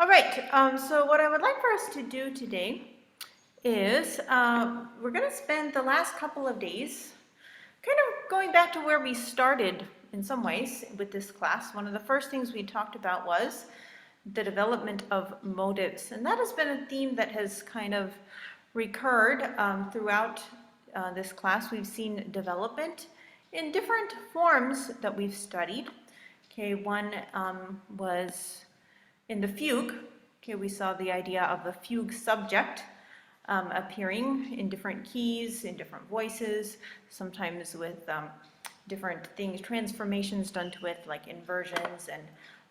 All right, so what I would like for us to do today is we're going to spend the last couple of days kind of going back to where we started in some ways with this class. One of the first things we talked about was the development of motives, and that has been a theme that has kind of recurred throughout this class. We've seen development in different forms that we've studied. Okay, one was in the fugue. Okay, we saw the idea of the fugue subject appearing in different keys, in different voices, sometimes with different things, transformations done to it, like inversions and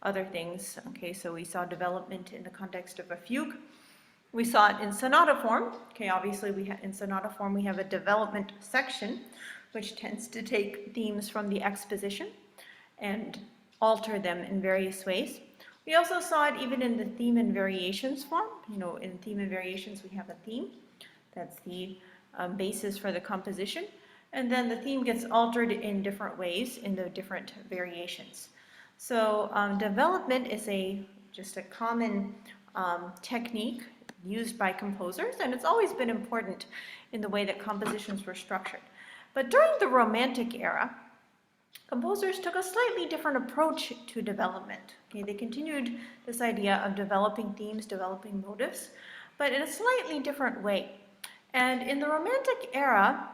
other things. Okay, so we saw development in the context of a fugue. We saw it in sonata form. Okay, obviously in sonata form we have a development section, which tends to take themes from the exposition and alter them in various ways. We also saw it even in the theme and variations form. You know, in theme and variations we have a theme. That's the basis for the composition. And then the theme gets altered in different ways in the different variations. So development is just a common technique used by composers, and it's always been important in the way that compositions were structured. But during the Romantic era, composers took a slightly different approach to development. Okay, they continued this idea of developing themes, developing motives, but in a slightly different way. And in the Romantic era,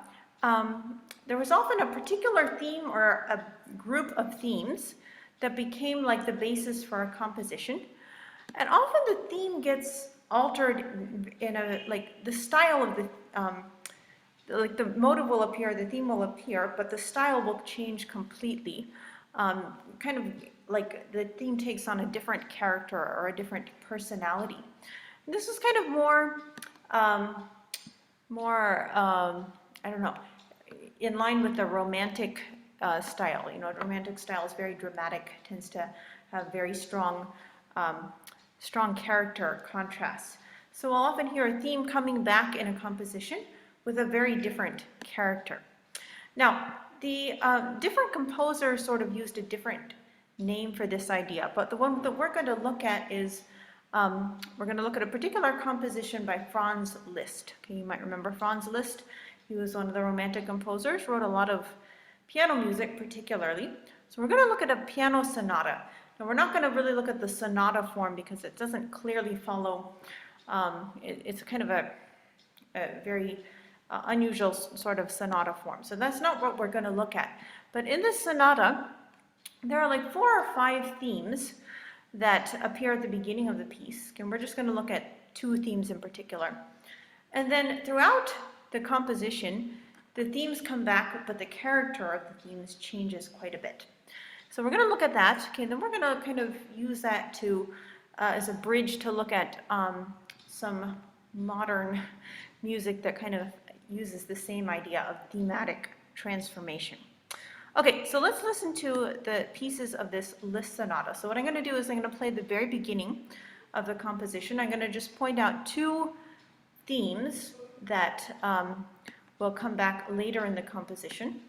there was often a particular theme or a group of themes that became like the basis for a composition. And often the theme gets altered in like the style of like the motive will appear, the theme will appear, but the style will change completely. Kind of like the theme takes on a different character or a different personality. And this is kind of more, I don't know, in line with the Romantic style. You know, Romantic style is very dramatic, tends to have very strong, strong character contrasts. So we'll often hear a theme coming back in a composition with a very different character. Now, the different composers sort of used a different name for this idea, but the one that we're going to look at is, we're going to look at a particular composition by Franz Liszt. Okay, you might remember Franz Liszt. He was one of the Romantic composers, wrote a lot of piano music particularly. So we're going to look at a piano sonata. Now, we're not going to really look at the sonata form because it doesn't clearly follow, it's kind of a very unusual sort of sonata form. So that's not what we're going to look at. But in this sonata, there are like 4 or 5 themes that appear at the beginning of the piece. And we're just going to look at 2 themes in particular. And then throughout the composition, the themes come back, but the character of the themes changes quite a bit. So we're going to look at that. Okay, then we're going to kind of use that to as a bridge to look at some modern music that kind of uses the same idea of thematic transformation. Okay, so let's listen to the pieces of this Liszt sonata. So what I'm going to do is I'm going to play the very beginning of the composition. I'm going to just point out 2 themes that will come back later in the composition.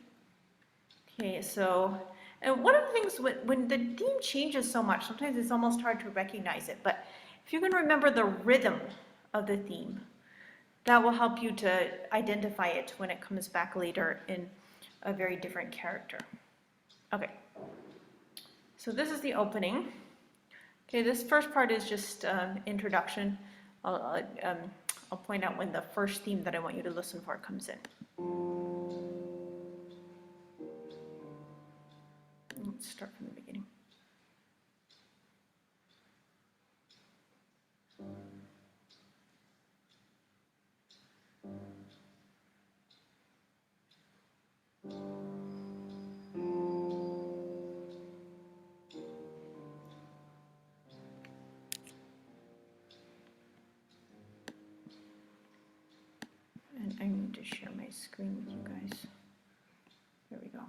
Okay, so, and one of the things, when the theme changes so much, sometimes it's almost hard to recognize it, but if you can remember the rhythm of the theme, that will help you to identify it when it comes back later in a very different character. Okay, so this is the opening. Okay, this first part is just introduction. I'll point out when the first theme that I want you to listen for comes in. Let's start from the beginning. And I need to share my screen with you guys. There we go.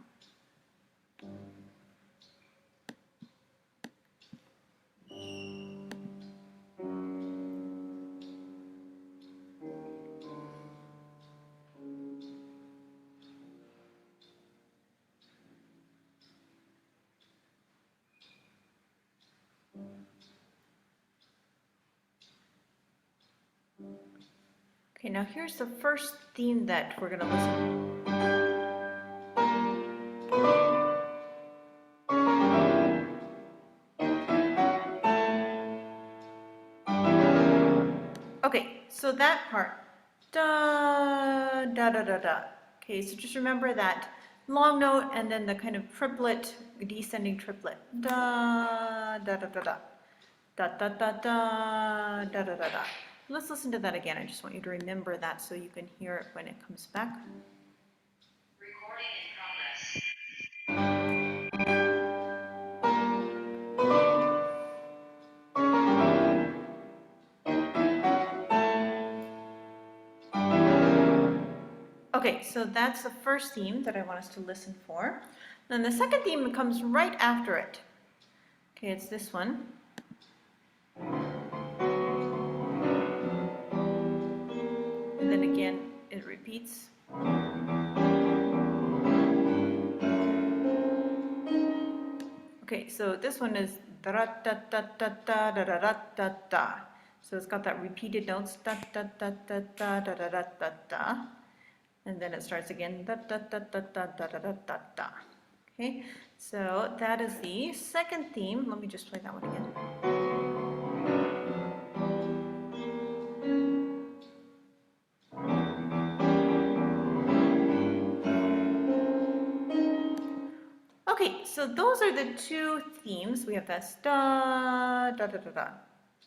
Okay, now here's the first theme that we're going to listen. Okay, so that part, da, da, da, da, da. Okay, so just remember that long note and then the kind of triplet, descending triplet. Da, da, da, da, da. Da, da, da, da, da, da, da, da. Let's listen to that again. I just want you to remember that so you can hear it when it comes back. Recording in progress. Okay, so that's the first theme that I want us to listen for. Then the second theme comes right after it. Okay, it's this one. And then again, it repeats. Okay, so this one is da da da da da da da da da da. So it's got that repeated notes da da da da da da da da da da. And then it starts again da da da da da da da da da da. Okay, so that is the second theme. Let me just play that one again. Okay, so those are the two themes. We have this da da da da da.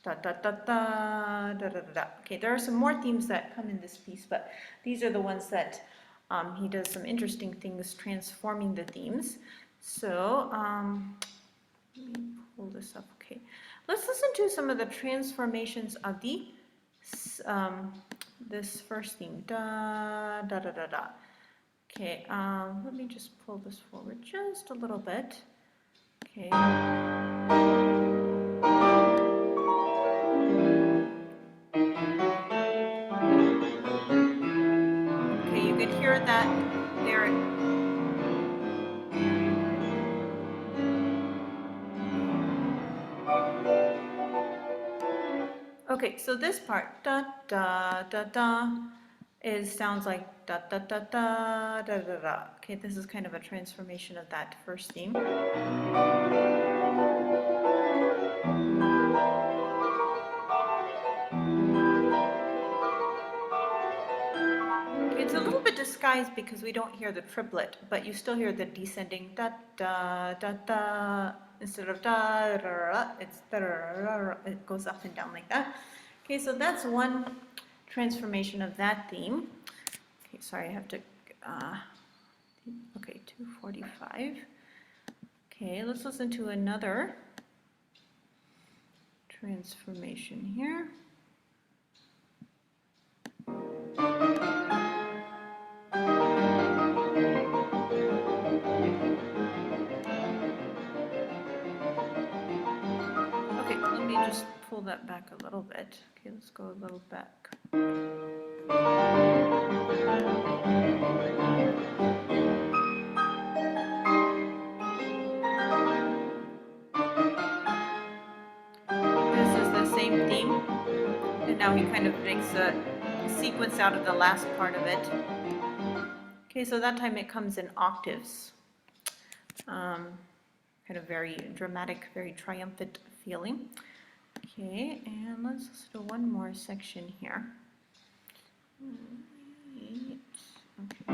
Da, da, da, da, da, da, da, da. Okay, there are some more themes that come in this piece, but these are the ones that he does some interesting things transforming the themes. So, let me pull this up. Okay, let's listen to some of the transformations of the this first theme. Da, da, da, da, da. Okay, let me just pull this forward just a little bit. Okay. Okay, you could hear that there. Okay, so this part, da da da da, sounds like da da da da da da da. Okay, this is kind of a transformation of that first theme. Okay, it's a little bit disguised because we don't hear the triplet, but you still hear the descending da da da da. Instead of da da da, it's da da da. It goes up and down like that. Okay, so that's one transformation of that theme. Okay, sorry, I have to, okay, 245. Okay, let's listen to another transformation here. Okay, let me just pull that back a little bit. Okay, let's go a little back. This is the same theme, and now he kind of makes a sequence out of the last part of it. Okay, so that time it comes in octaves. Kind of very dramatic, very triumphant feeling. Okay, and let's listen to one more section here. Okay.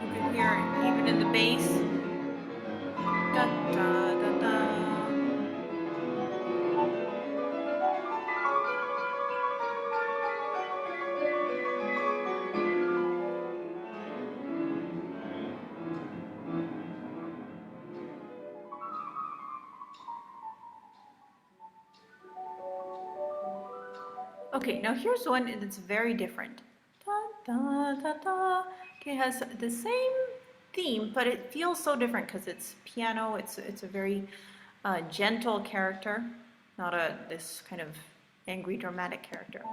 You can hear it even in the bass. Da, da, da, da. Okay, now here's one that's very different. Da, da, da, da. Okay, it has the same theme, but it feels so different because it's piano. It's a very gentle character, not this kind of angry, dramatic character.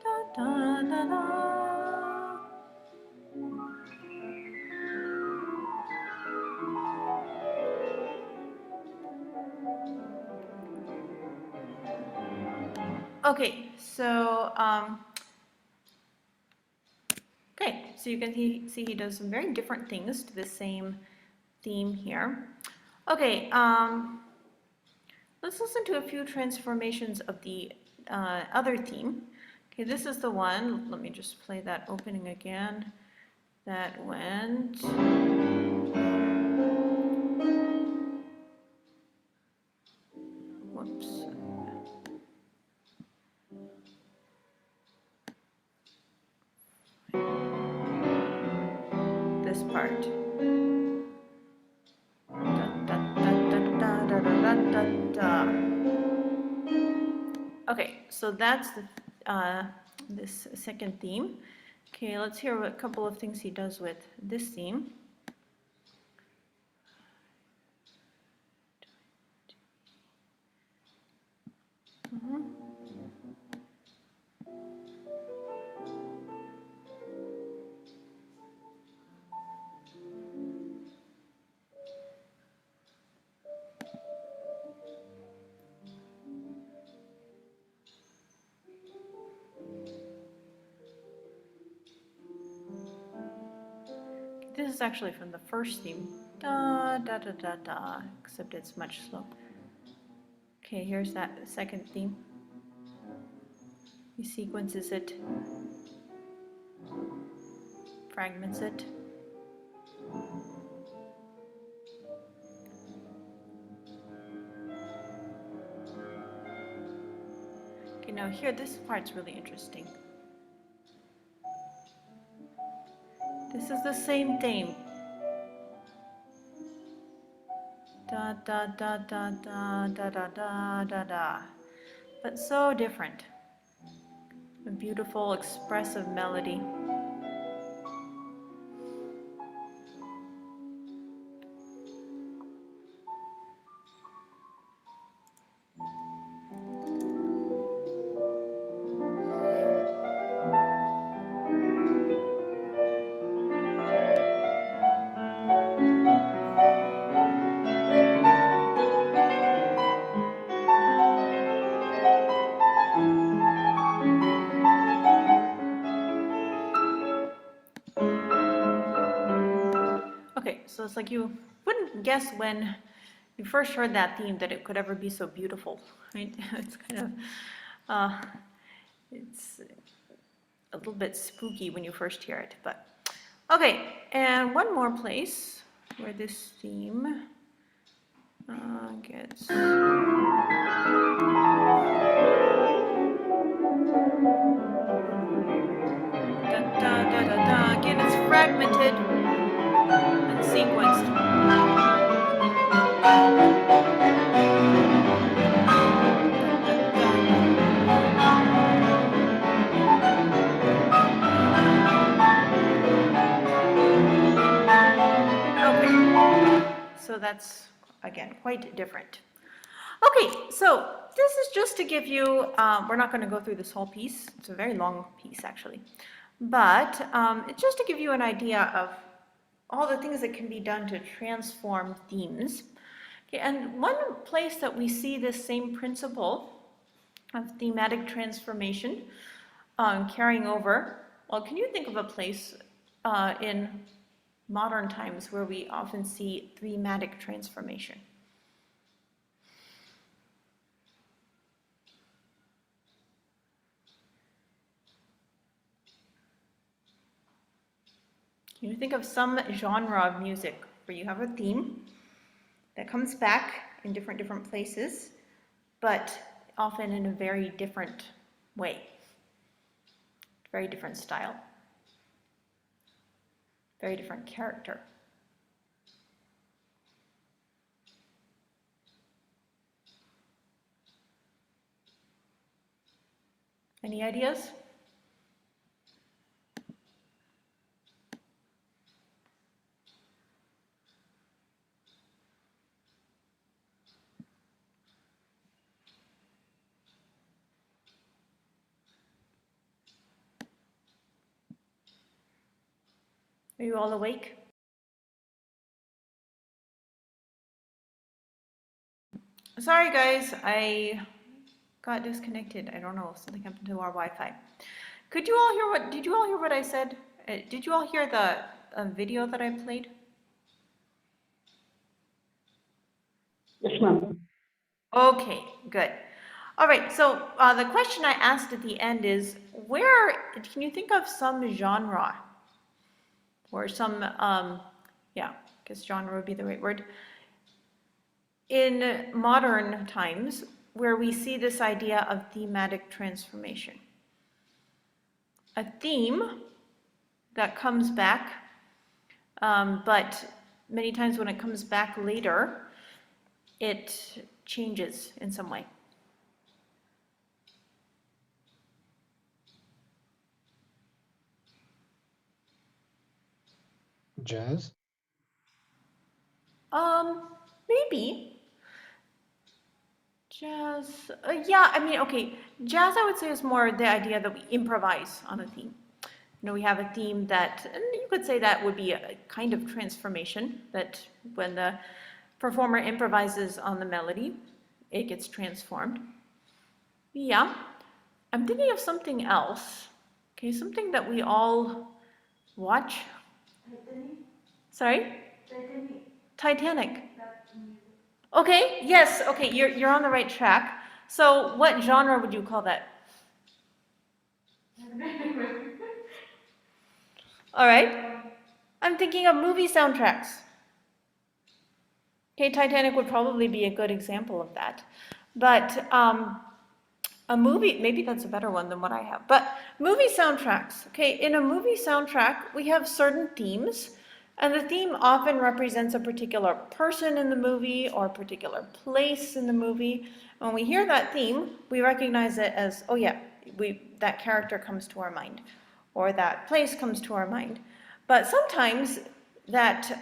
Da, da, da, da. Okay, so okay, so you can see he does some very different things to the same theme here. Okay, let's listen to a few transformations of the other theme. Okay, this is the one. Let me just play that opening again. That went. Whoops. This part. Da, da, da, da, da, da, da, da, da. Okay, so that's this second theme. Okay, let's hear a couple of things he does with this theme. This is actually from the first theme. Da, da, da, da, da, except it's much slower. Okay, here's that second theme. He sequences it, fragments it. Okay, now here, this part's really interesting. This is the same theme. Da, da, da, da, da, da, da, da, da, da. But so different. A beautiful, expressive melody. Okay, so it's like you wouldn't guess when you first heard that theme that it could ever be so beautiful, right? It's kind of, it's a little bit spooky when you first hear it, but okay. And one more place where this theme gets. Da, da, da, da, da. Again, it's fragmented and sequenced. Okay, so that's again quite different. Okay, so this is just to give you, we're not going to go through this whole piece. It's a very long piece actually, but it's just to give you an idea of all the things that can be done to transform themes. Okay, and one place that we see this same principle of thematic transformation carrying over, well, can you think of a place in modern times where we often see thematic transformation? Can you think of some genre of music where you have a theme that comes back in different places, but often in a very different way, very different style, very different character? Any ideas? Are you all awake? Sorry guys, I got disconnected. I don't know, something happened to our Wi-Fi. Did you all hear what I said? Did you all hear the video that I played? Yes, ma'am. Okay, good. All right, so the question I asked at the end is, can you think of some genre or some, yeah, I guess genre would be the right word, in modern times where we see this idea of thematic transformation? A theme that comes back, but many times when it comes back later, it changes in some way. Jazz? Maybe. Jazz, yeah, I mean, okay, jazz I would say is more the idea that we improvise on a theme. You know, we have a theme that, and you could say that would be a kind of transformation, that when the performer improvises on the melody, it gets transformed. Yeah, I'm thinking of something else. Okay, something that we all watch. Sorry? Titanic. Okay, yes, okay, you're on the right track. So what genre would you call that? All right. I'm thinking of movie soundtracks. Okay, Titanic would probably be a good example of that. But a movie, maybe that's a better one than what I have. But movie soundtracks. Okay, in a movie soundtrack, we have certain themes, and the theme often represents a particular person in the movie or a particular place in the movie. When we hear that theme, we recognize it as, oh yeah, that character comes to our mind, or that place comes to our mind. But sometimes that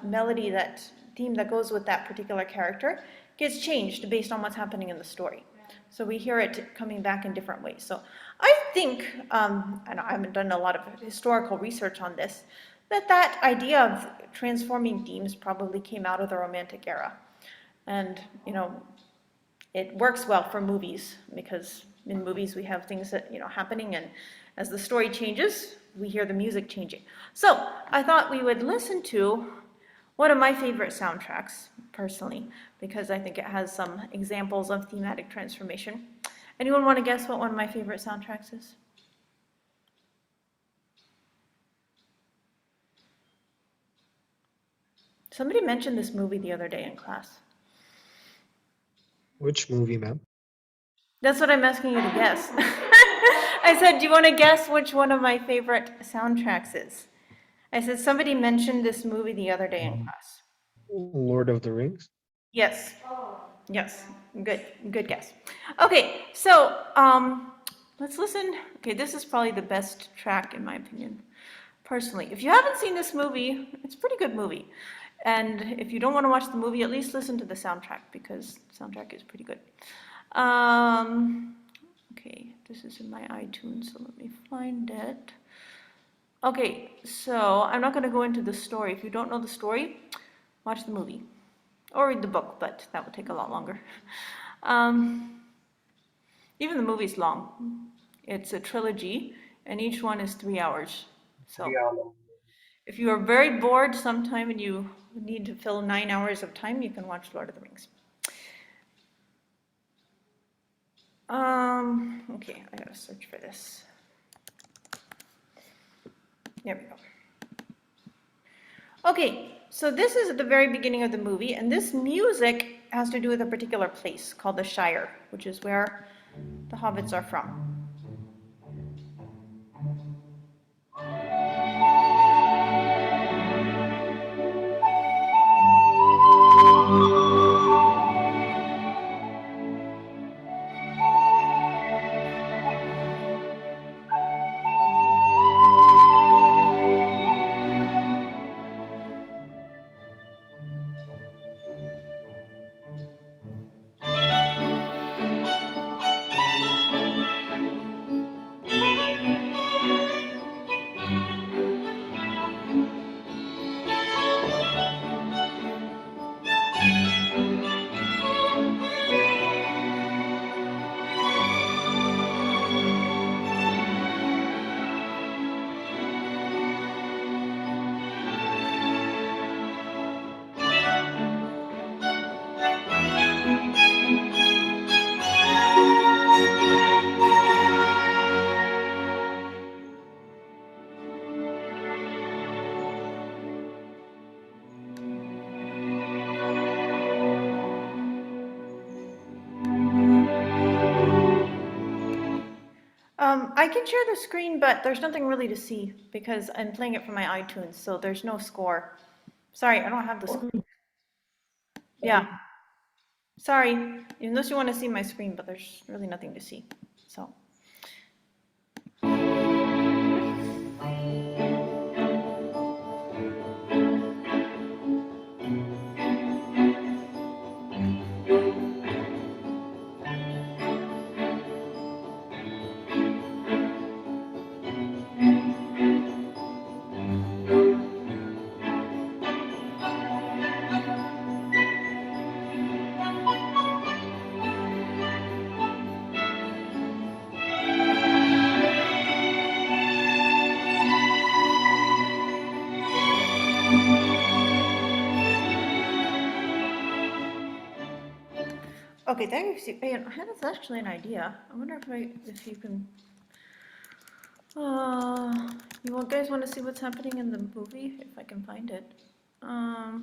melody, that theme that goes with that particular character gets changed based on what's happening in the story. So we hear it coming back in different ways. So I think, and I haven't done a lot of historical research on this, that idea of transforming themes probably came out of the Romantic era. And, you know, it works well for movies because in movies we have things that, you know, happening, and as the story changes, we hear the music changing. So I thought we would listen to one of my favorite soundtracks, personally, because I think it has some examples of thematic transformation. Anyone want to guess what one of my favorite soundtracks is? Somebody mentioned this movie the other day in class. Which movie, ma'am? That's what I'm asking you to guess. I said, do you want to guess which one of my favorite soundtracks is? I said, somebody mentioned this movie the other day in class. Lord of the Rings? Yes. Yes. Good guess. Okay, so let's listen. Okay, this is probably the best track in my opinion, personally. If you haven't seen this movie, it's a pretty good movie. And if you don't want to watch the movie, at least listen to the soundtrack because the soundtrack is pretty good. Okay, this is in my iTunes, so let me find it. Okay, so I'm not going to go into the story. If you don't know the story, watch the movie. Or read the book, but that would take a lot longer. Even the movie's long. It's a trilogy, and each one is 3 hours. So if you are very bored sometime and you need to fill 9 hours of time, you can watch Lord of the Rings. Okay, I gotta search for this. There we go. Okay, so this is at the very beginning of the movie, and this music has to do with a particular place called the Shire, which is where the hobbits are from. I can share the screen, but there's nothing really to see because I'm playing it from my iTunes, so there's no score. Sorry, I don't have the screen. Yeah. Sorry, unless you want to see my screen, but there's really nothing to see. So. Okay, thank you. Hey, that's actually an idea. I wonder if you can. You guys want to see what's happening in the movie? If I can find it. No.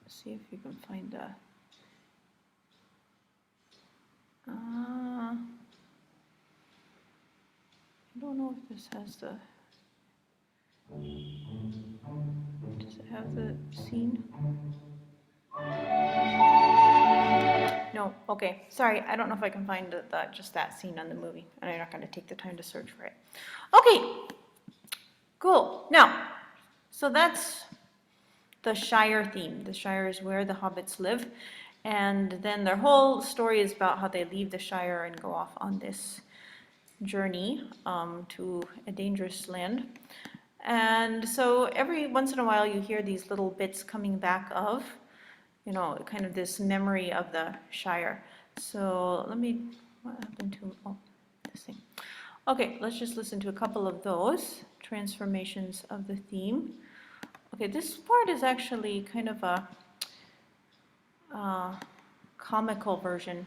See if you can find the. I don't know if this has the. Does it have the scene? No, okay, sorry, I don't know if I can find just that scene on the movie, and I'm not gonna take the time to search for it. Okay, cool, now, so that's the Shire theme. The Shire is where the hobbits live, and then their whole story is about how they leave the Shire and go off on this journey to a dangerous land. And so every once in a while you hear these little bits coming back of, kind of this memory of the Shire. So what happened to, this thing. Okay, let's just listen to a couple of those transformations of the theme. Okay, this part is actually kind of a comical version.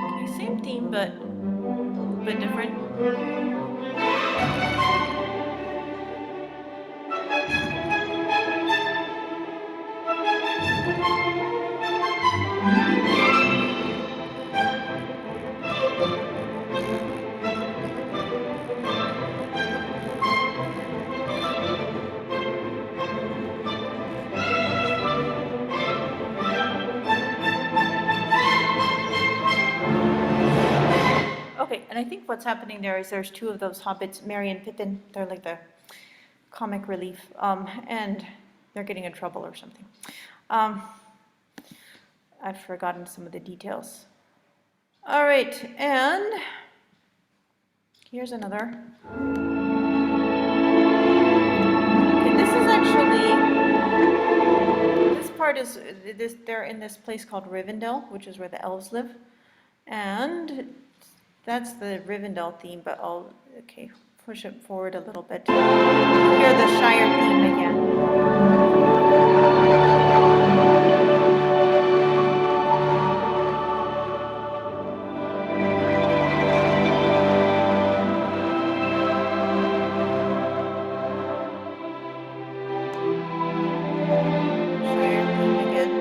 Okay, same theme, but a little bit different. Okay, and I think what's happening there is there's two of those hobbits, Merry and Pippin. They're like the comic relief, and they're getting in trouble or something. I've forgotten some of the details. All right, and here's another. Okay, this is actually, this part is, they're in this place called Rivendell, which is where the elves live. And that's the Rivendell theme, but okay, push it forward a little bit. Hear the Shire theme again. Shire theme again.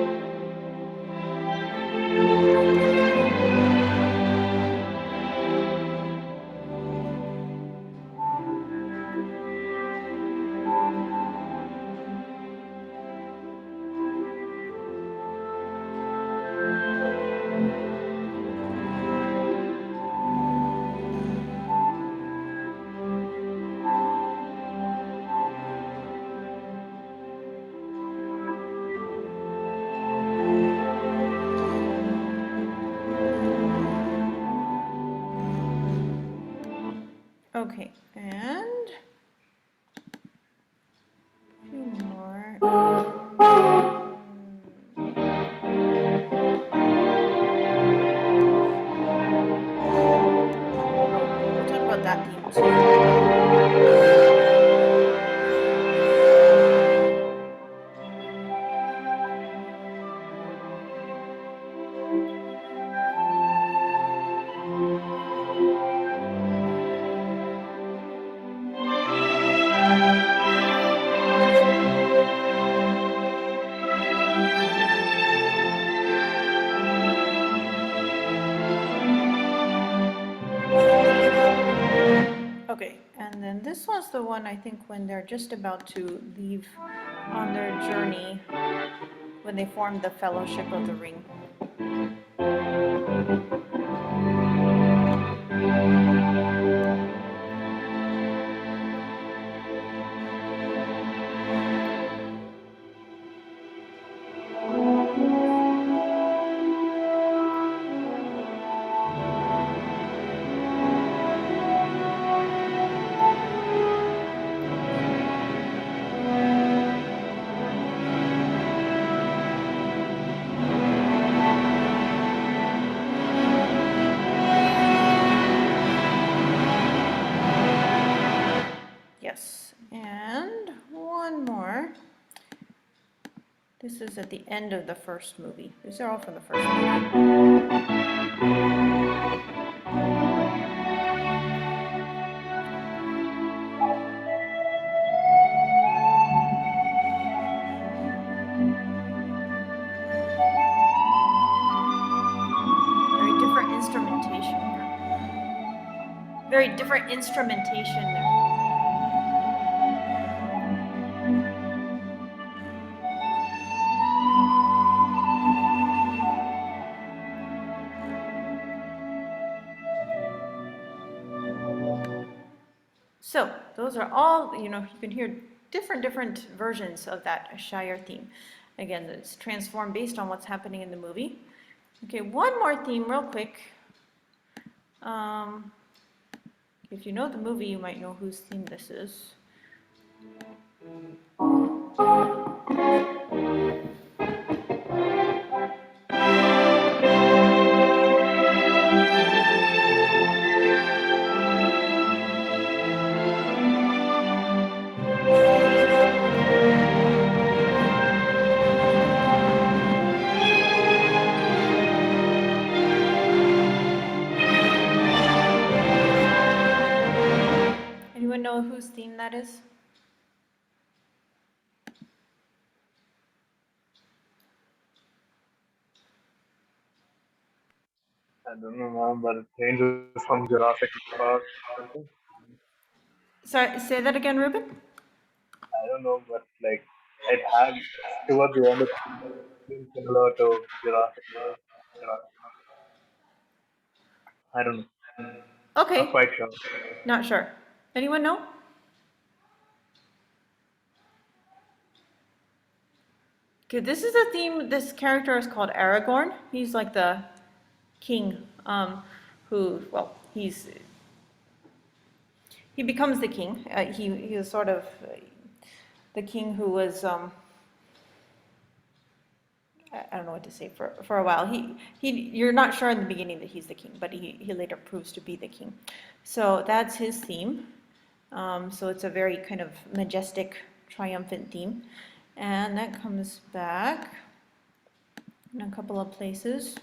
Okay, and a few more. We'll talk about that theme too. this was the one I think when they're just about to leave on their journey, when they form the Fellowship of the Ring. Yes, and one more. This is at the end of the first movie. These are all from the first movie. Very different instrumentation there. Very different instrumentation there. So those are all, you can hear different versions of that Shire theme. Again, it's transformed based on what's happening in the movie. Okay, one more theme real quick. If you know the movie, you might know whose theme this is. Anyone know whose theme that is? I don't know, ma'am, but it changes from Jurassic Park. Something. Sorry, say that again, Ruben? I don't know, but like it had towards the end, it seemed similar to Jurassic World. Jurassic. I don't know. Not Okay, quite sure. not sure. Anyone know? Okay, this is a theme, this character is called Aragorn. He's like the king, he becomes the king. He was sort of the king who was, I don't know what to say, for a while. You're not sure in the beginning that he's the king, but he later proves to be the king. So that's his theme. So it's a very kind of majestic, triumphant theme. And that comes back in a couple of places.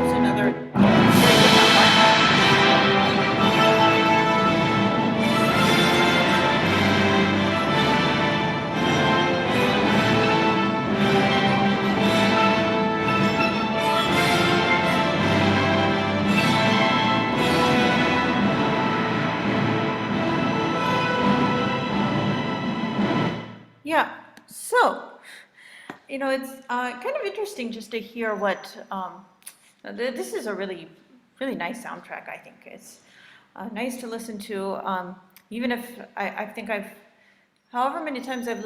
Here's another very different one. Yeah, so, it's kind of interesting just to hear what, this is a really, really nice soundtrack, I think. It's nice to listen to, even if I think however many times I've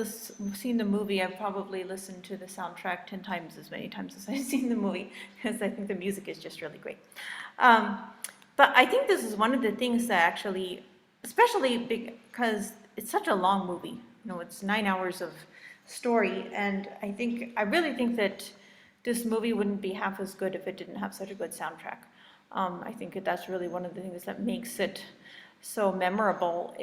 seen the movie, I've probably listened to the soundtrack 10 times as many times as I've seen the movie, because I think the music is just really great. But I think this is one of the things that actually, especially because it's such a long movie, it's 9 hours of story. And I really think that this movie wouldn't be half as good if it didn't have such a good soundtrack. I think that that's really one of the things that makes it so memorable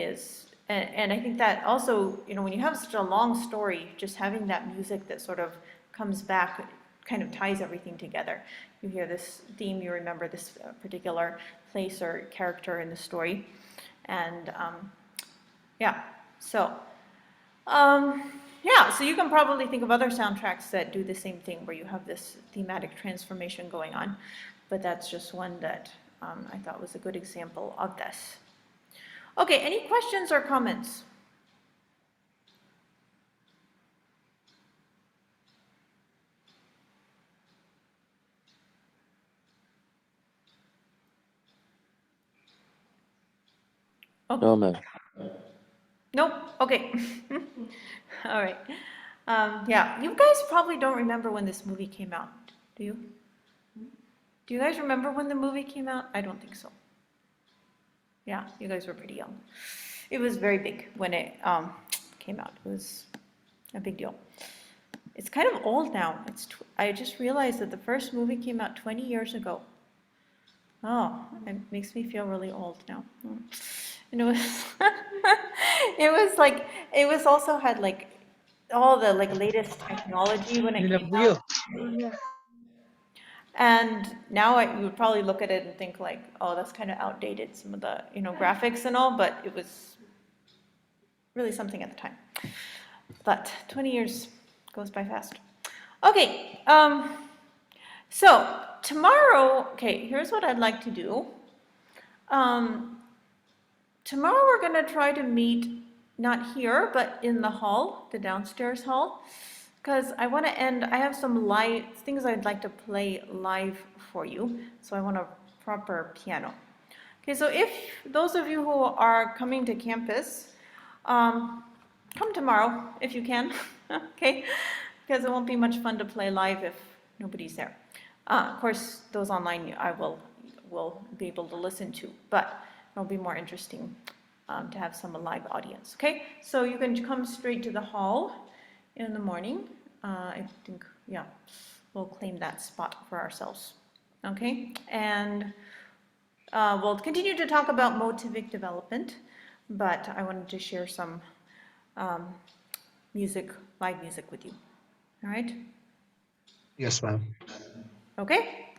and I think that also, when you have such a long story, just having that music that sort of comes back kind of ties everything together. You hear this theme, you remember this particular place or character in the story. And yeah, so yeah, so you can probably think of other soundtracks that do the same thing where you have this thematic transformation going on, but that's just one that I thought was a good example of this. Okay, any questions or comments? No, ma'am. Nope, okay. All right. Yeah, you guys probably don't remember when this movie came out, do you? Do you guys remember when the movie came out? I don't think so. Yeah, you guys were pretty young. It was very big when it came out. It was a big deal. It's kind of old now. I just realized that the first movie came out 20 years ago. Oh, it makes me feel really old now. And it was, it was also had like all the like latest technology when it In a came out. wheel. And now you would probably look at it and think like, oh, that's kind of outdated, some of the, graphics and all, but it was really something at the time. But 20 years goes by fast. Okay, so tomorrow, okay, here's what I'd like to do. Tomorrow we're gonna try to meet, not here, but in the hall, the downstairs hall, because I have some live things I'd like to play live for you, so I want a proper piano. Okay, so if those of you who are coming to campus, come tomorrow if you can, okay? Because it won't be much fun to play live if nobody's there. Of course, those online I will be able to listen to, but it'll be more interesting to have some live audience, okay? So you can come straight to the hall in the morning. I think, yeah, we'll claim that spot for ourselves, okay? And we'll continue to talk about motivic development, but I wanted to share some live music with you, all right? Yes, ma'am. Okay,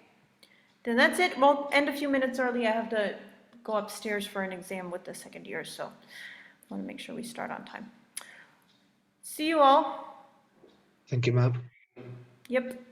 then that's it. We'll end a few minutes early. I have to go upstairs for an exam with the second year, so I want to make sure we start on time. See you all. Thank you, ma'am. Yep.